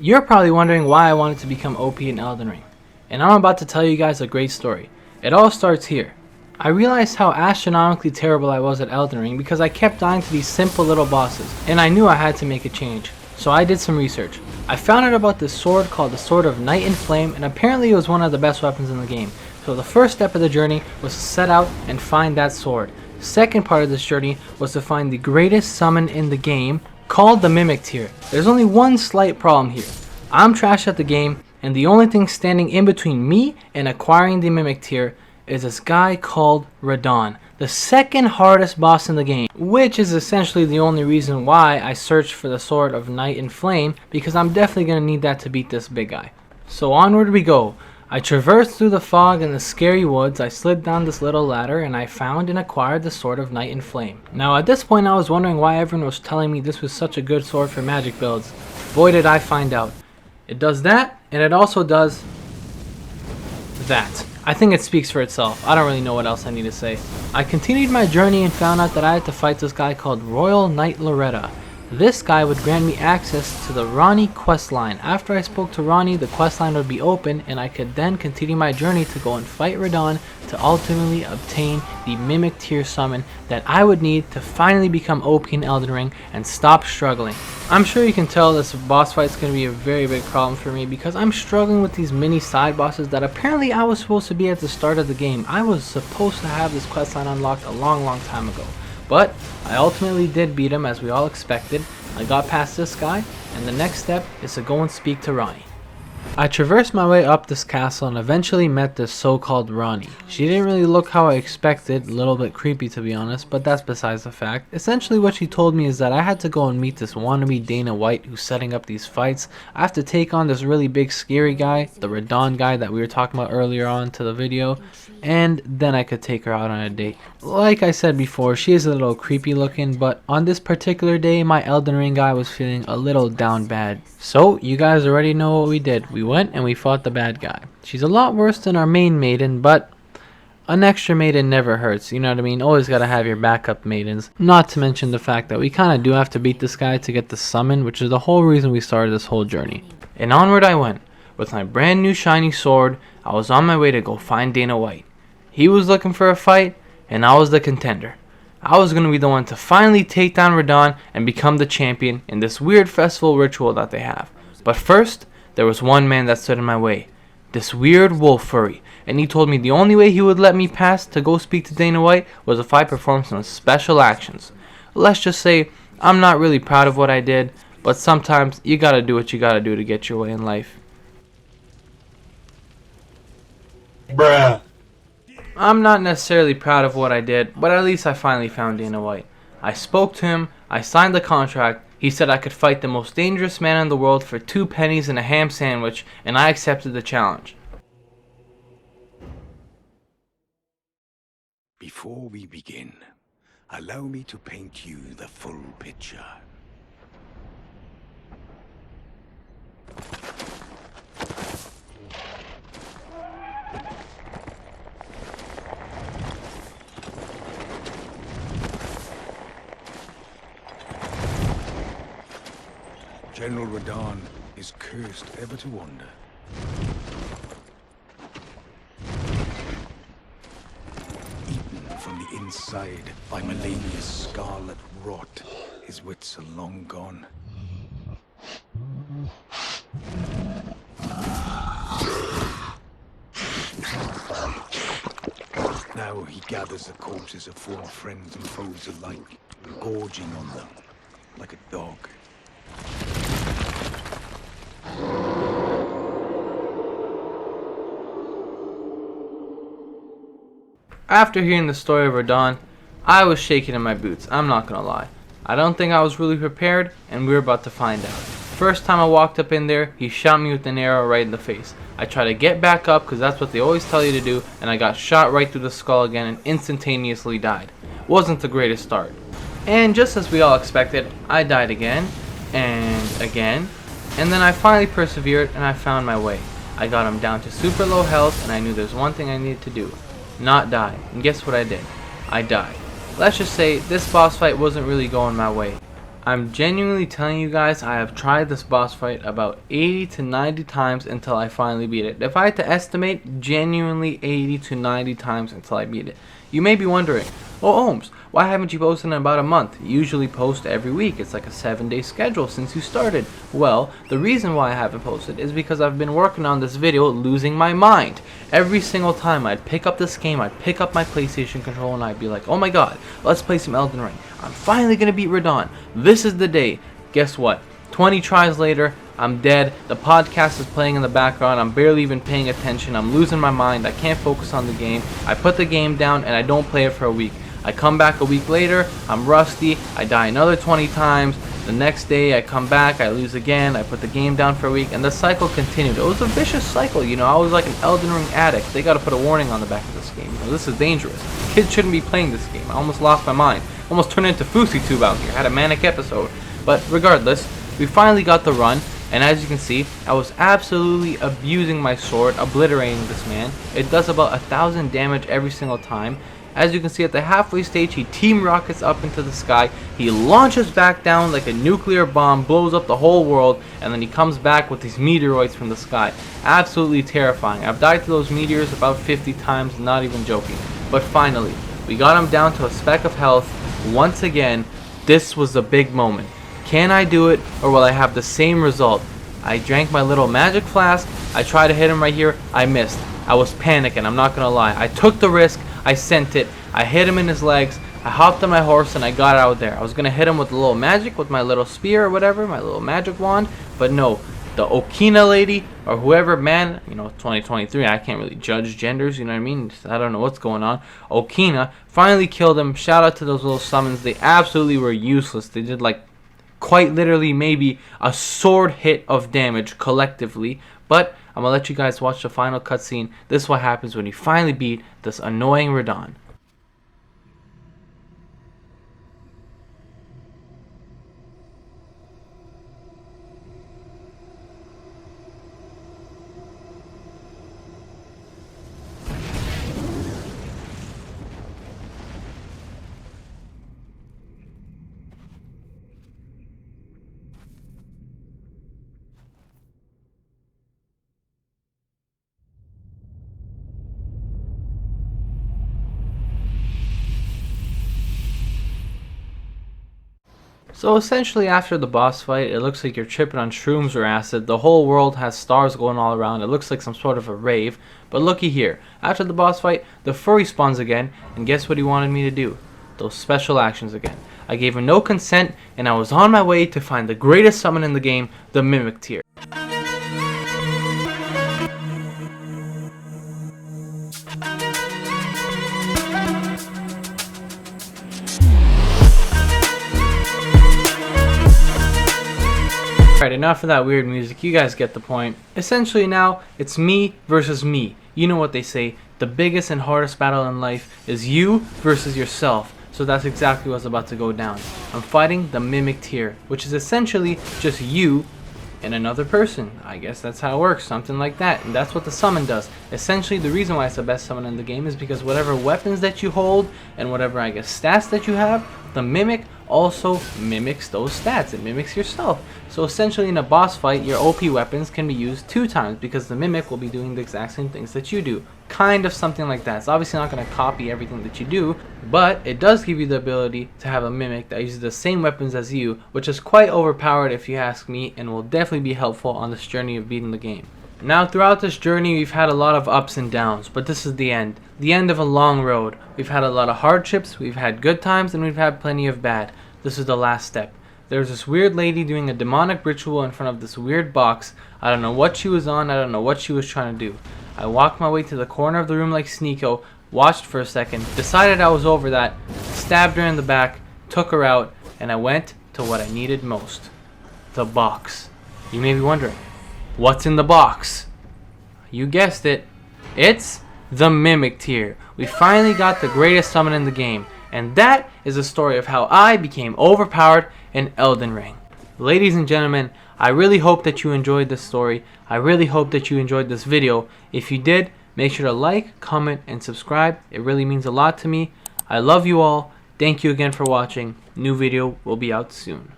You're probably wondering why I wanted to become OP in Elden Ring, and I'm about to tell you guys a great story. It all starts here. I realized how astronomically terrible I was at Elden Ring because I kept dying to these simple little bosses, and I knew I had to make a change. So I did some research. I found out about this sword called the Sword of Night and Flame, and apparently it was one of the best weapons in the game. So the first step of the journey was to set out and find that sword. The second part of this journey was to find the greatest summon in the game, called the Mimic Tier. There's only one slight problem here. I'm trash at the game, and the only thing standing in between me and acquiring the Mimic Tier is this guy called Radahn, the second hardest boss in the game, which is essentially the only reason why I searched for the Sword of Night and Flame, because I'm definitely going to need that to beat this big guy. So onward we go. I traversed through the fog and the scary woods, I slid down this little ladder, and I found and acquired the Sword of Night and Flame. Now at this point I was wondering why everyone was telling me this was such a good sword for magic builds. Boy did I find out. It does that, and it also does that. I think it speaks for itself. I don't really know what else I need to say. I continued my journey and found out that I had to fight this guy called Royal Knight Loretta. This guy would grant me access to the Ranni questline. After I spoke to Ranni, the questline would be open, and I could then continue my journey to go and fight Radahn to ultimately obtain the Mimic Tier summon that I would need to finally become OP in Elden Ring and stop struggling. I'm sure you can tell this boss fight is going to be a very big problem for me because I'm struggling with these mini side bosses that apparently I was supposed to be at the start of the game. I was supposed to have this questline unlocked a long time ago. But I ultimately did beat him as we all expected. I got past this guy, and the next step is to go and speak to Ranni. I traversed my way up this castle and eventually met this so-called Ranni. She didn't really look how I expected, a little bit creepy to be honest, but that's besides the fact. Essentially what she told me is that I had to go and meet this wannabe Dana White who's setting up these fights. I have to take on this really big scary guy, the Radahn guy that we were talking about earlier on to the video, and then I could take her out on a date. Like I said before, she is a little creepy looking, but on this particular day my Elden Ring guy was feeling a little down bad. So you guys already know what we did. We went and we fought the bad guy. She's a lot worse than our main maiden, but an extra maiden never hurts, you know what I mean? Always gotta have your backup maidens. Not to mention the fact that we kinda do have to beat this guy to get the summon, which is the whole reason we started this whole journey. And onward I went. With my brand new shiny sword, I was on my way to go find Dana White. He was looking for a fight, and I was the contender. I was going to be the one to finally take down Radahn and become the champion in this weird festival ritual that they have. But first, there was one man that stood in my way. This weird wolf furry. And he told me the only way he would let me pass to go speak to Dana White was if I performed some special actions. Let's just say, I'm not really proud of what I did, but sometimes you gotta do what you gotta do to get your way in life. Bruh. I'm not necessarily proud of what I did, but at least I finally found Dana White. I spoke to him, I signed the contract, he said I could fight the most dangerous man in the world for 2 pennies and a ham sandwich, and I accepted the challenge. Before we begin, allow me to paint you the full picture. General Radahn is cursed ever to wander. Eaten from the inside by Melania's scarlet rot, his wits are long gone. Now he gathers the corpses of former friends and foes alike, gorging on them like a dog. After hearing the story of Radahn, I was shaking in my boots, I'm not gonna lie. I don't think I was really prepared, and we were about to find out. First time I walked up in there, he shot me with an arrow right in the face. I tried to get back up because that's what they always tell you to do, and I got shot right through the skull again and instantaneously died. Wasn't the greatest start. And just as we all expected, I died again, and again, and then I finally persevered and I found my way. I got him down to super low health, and I knew there's one thing I needed to do. Not die. And guess what I did? I died. Let's just say this boss fight wasn't really going my way. I'm genuinely telling you guys, I have tried this boss fight about 80 to 90 times until I finally beat it. If I had to estimate, genuinely 80 to 90 times until I beat it. You may be wondering, oh Ohms, why haven't you posted in about a month? You usually post every week. It's like a 7-day schedule since you started. Well, the reason why I haven't posted is because I've been working on this video losing my mind. Every single time I'd pick up this game, I'd pick up my PlayStation controller and I'd be like, oh my god, let's play some Elden Ring. I'm finally gonna beat Radon. This is the day. Guess what? 20 tries later, I'm dead. The podcast is playing in the background. I'm barely even paying attention. I'm losing my mind. I can't focus on the game. I put the game down and I don't play it for a week. I come back a week later, I'm rusty, I die another 20 times. The next day I come back, I lose again, I put the game down for a week, and the cycle continued. It was a vicious cycle, you know. I was like an Elden Ring addict. They gotta put a warning on the back of this game. You know, this is dangerous. Kids shouldn't be playing this game. I almost lost my mind. Almost turned into FouseyTube out here. I had a manic episode. But regardless, we finally got the run, and as you can see, I was absolutely abusing my sword, obliterating this man. It does about 1,000 damage every single time. As you can see, at the halfway stage, he team rockets up into the sky. He launches back down like a nuclear bomb, blows up the whole world, and then he comes back with these meteoroids from the sky. Absolutely terrifying. I've died to those meteors about 50 times, not even joking. But finally, we got him down to a speck of health. Once again, this was the big moment. Can I do it, or will I have the same result? I drank my little magic flask. I tried to hit him right here. I missed. I was panicking, I'm not gonna lie. I took the risk. I sent it. I hit him in his legs. I hopped on my horse and I got out there. I was gonna hit him with a little magic, with my little spear or whatever, my little magic wand. But no, the Okina lady or whoever, man, you know, 2023, I can't really judge genders, you know what I mean? I don't know what's going on. Okina finally killed him. Shout out to those little summons. They absolutely were useless. They did like quite literally maybe a sword hit of damage collectively. But I'm gonna let you guys watch the final cutscene. This is what happens when you finally beat this annoying Radon. So essentially after the boss fight, it looks like you're tripping on shrooms or acid. The whole world has stars going all around. It looks like some sort of a rave. But looky here. After the boss fight, the furry spawns again. And guess what he wanted me to do? Those special actions again. I gave him no consent, and I was on my way to find the greatest summon in the game, the Mimic Tier. Alright, enough of that weird music. You guys get the point. Essentially now, it's me versus me. You know what they say, the biggest and hardest battle in life is you versus yourself. So that's exactly what's about to go down. I'm fighting the Mimic Tier, which is essentially just you and another person. I guess that's how it works, something like that. And that's what the summon does. Essentially, the reason why it's the best summon in the game is because whatever weapons that you hold and whatever, I guess, stats that you have, the Mimic also mimics those stats. It mimics yourself. So essentially in a boss fight, your OP weapons can be used 2 times because the Mimic will be doing the exact same things that you do. Kind of something like that. It's obviously not going to copy everything that you do, but it does give you the ability to have a Mimic that uses the same weapons as you, which is quite overpowered if you ask me, and will definitely be helpful on this journey of beating the game. Now throughout this journey we've had a lot of ups and downs, but this is the end of a long road. We've had a lot of hardships, we've had good times, and we've had plenty of bad. This is the last step. There's this weird lady doing a demonic ritual in front of this weird box. I don't know what she was on, I don't know what she was trying to do. I walked my way to the corner of the room like Sneeko, watched for a second, decided I was over that, stabbed her in the back, took her out, and I went to what I needed most. The box. You may be wondering, what's in the box? You guessed it. It's the Mimic Tier. We finally got the greatest summon in the game. And that is the story of how I became overpowered in Elden Ring. Ladies and gentlemen, I really hope that you enjoyed this story. I really hope that you enjoyed this video. If you did, make sure to like, comment, and subscribe. It really means a lot to me. I love you all. Thank you again for watching. New video will be out soon.